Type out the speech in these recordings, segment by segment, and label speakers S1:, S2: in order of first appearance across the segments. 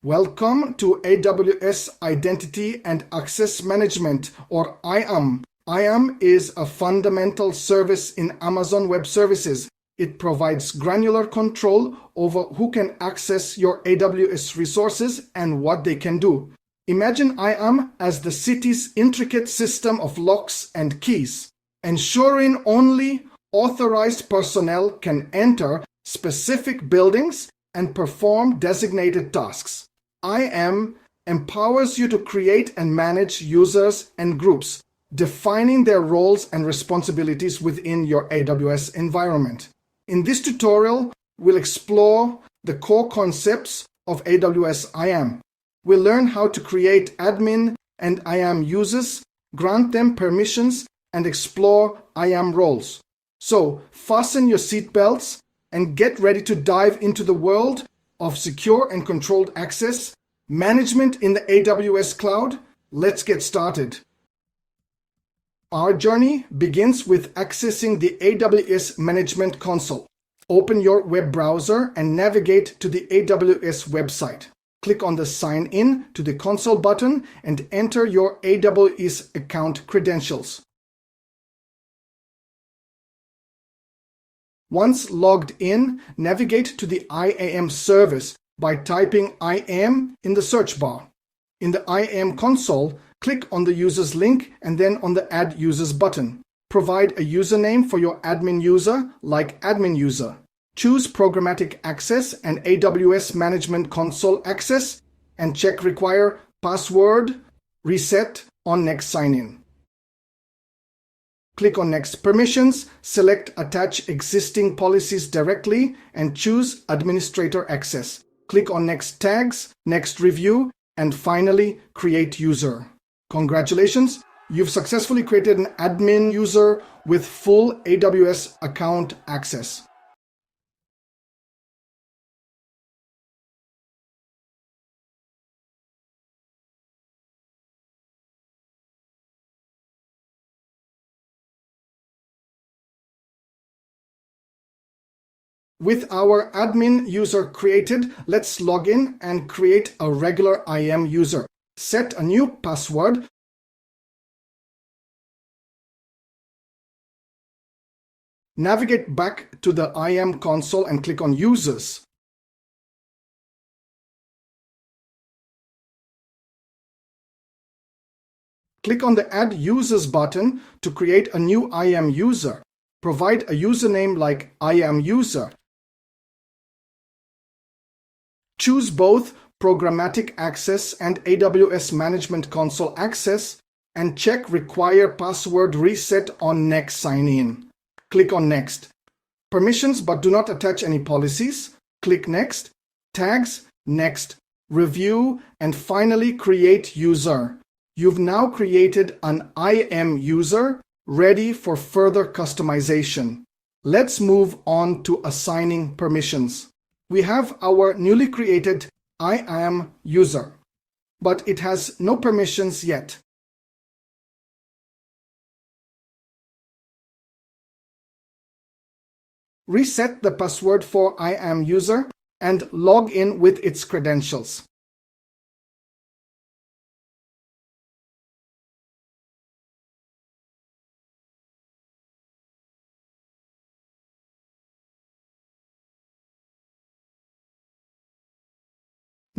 S1: Welcome to AWS Identity and Access Management, or IAM. IAM is a fundamental service in Amazon Web Services. It provides granular control over who can access your AWS resources and what they can do. Imagine IAM as the city's intricate system of locks and keys, ensuring only authorized personnel can enter specific buildings and perform designated tasks. IAM empowers you to create and manage users and groups, defining their roles and responsibilities within your AWS environment. In this tutorial, we'll explore the core concepts of AWS IAM. We'll learn how to create admin and IAM users, grant them permissions, and explore IAM roles. So, fasten your seatbelts and get ready to dive into the world of secure and controlled access management in the AWS cloud. Let's get started. Our journey begins with accessing the AWS Management Console. Open your web browser and navigate to the AWS website. Click on the Sign In to the console button and enter your AWS account credentials. Once logged in, navigate to the IAM service by typing IAM in the search bar. In the IAM console, click on the user's link and then on the Add Users button. Provide a username for your admin user, like admin user. Choose Programmatic Access and AWS Management Console Access and check Require Password Reset on Next Sign In. Click on Next Permissions, select Attach Existing Policies directly, and choose Administrator Access. Click on Next Tags, Next Review, and finally, Create User. Congratulations, you've successfully created an admin user with full AWS account access. With our admin user created, let's log in and create a regular IAM user. Set a new password. Navigate back to the IAM console and click on Users. Click on the Add Users button to create a new IAM user. Provide a username like IAM user. Choose both Programmatic Access and AWS Management Console Access and check Require Password Reset on Next Sign In. Click on Next. Permissions but do not attach any policies. Click Next. Tags, Next. Review, and finally Create User. You've now created an IAM user ready for further customization. Let's move on to assigning permissions. We have our newly created IAM user, but it has no permissions yet. Reset the password for IAM user and log in with its credentials.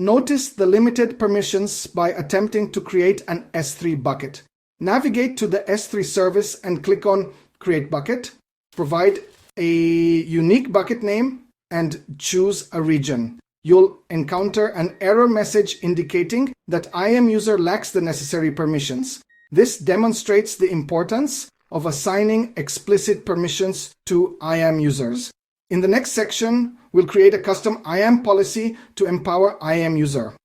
S1: Notice the limited permissions by attempting to create an S3 bucket. Navigate to the S3 service and click on Create Bucket. Provide a unique bucket name and choose a region. You'll encounter an error message indicating that IAM user lacks the necessary permissions. This demonstrates the importance of assigning explicit permissions to IAM users. In the next section, we'll create a custom IAM policy to empower IAM user.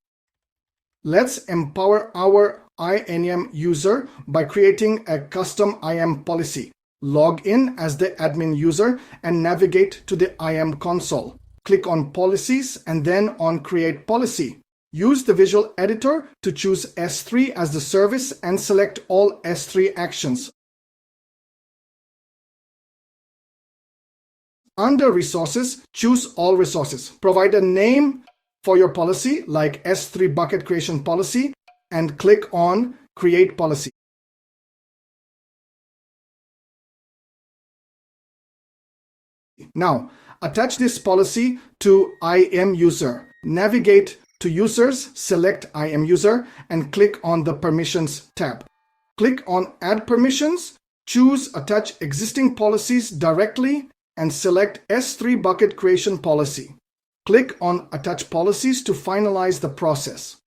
S1: Let's empower our IAM user by creating a custom IAM policy. Log in as the admin user and navigate to the IAM console. Click on Policies and then on Create Policy. Use the visual editor to choose S3 as the service and select all S3 actions. Under Resources, choose All Resources. Provide a name for your policy, like S3 bucket creation policy, and click on Create Policy. Now, attach this policy to IAM user. Navigate to Users, select IAM user, and click on the Permissions tab. Click on Add Permissions, choose Attach Existing Policies directly, and select S3 Bucket Creation Policy. Click on Attach Policies to finalize the process.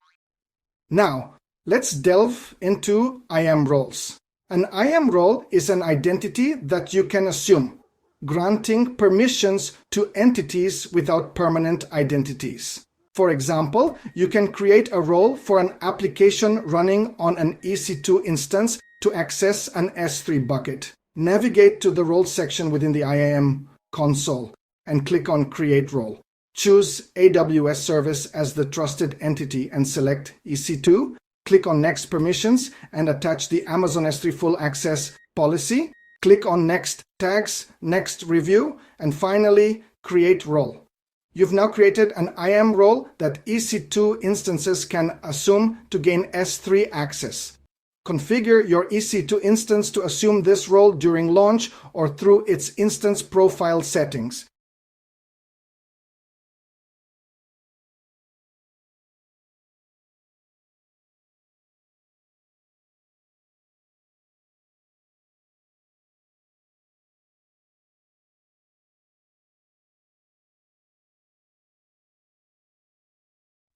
S1: Now, let's delve into IAM roles. An IAM role is an identity that you can assume, granting permissions to entities without permanent identities. For example, you can create a role for an application running on an EC2 instance to access an S3 bucket. Navigate to the Roles section within the IAM console and click on Create Role. Choose AWS Service as the trusted entity and select EC2. Click on Next Permissions and attach the Amazon S3 Full Access policy. Click on Next Tags, Next Review, and finally Create Role. You've now created an IAM role that EC2 instances can assume to gain S3 access. Configure your EC2 instance to assume this role during launch or through its instance profile settings.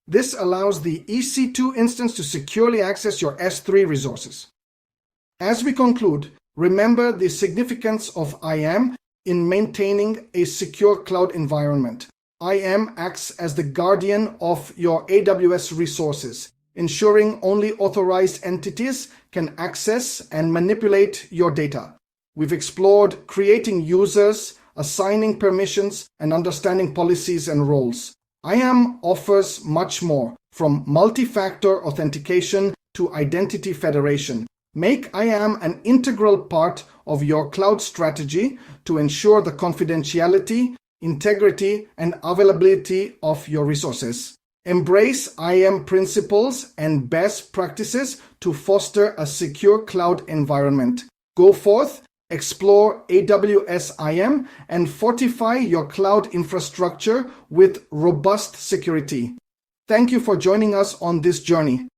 S1: This allows the EC2 instance to securely access your S3 resources. As we conclude, remember the significance of IAM in maintaining a secure cloud environment. IAM acts as the guardian of your AWS resources, ensuring only authorized entities can access and manipulate your data. We've explored creating users, assigning permissions, and understanding policies and roles. IAM offers much more, from multi-factor authentication to identity federation. Make IAM an integral part of your cloud strategy to ensure the confidentiality, integrity, and availability of your resources. Embrace IAM principles and best practices to foster a secure cloud environment. Go forth, explore AWS IAM, and fortify your cloud infrastructure with robust security. Thank you for joining us on this journey.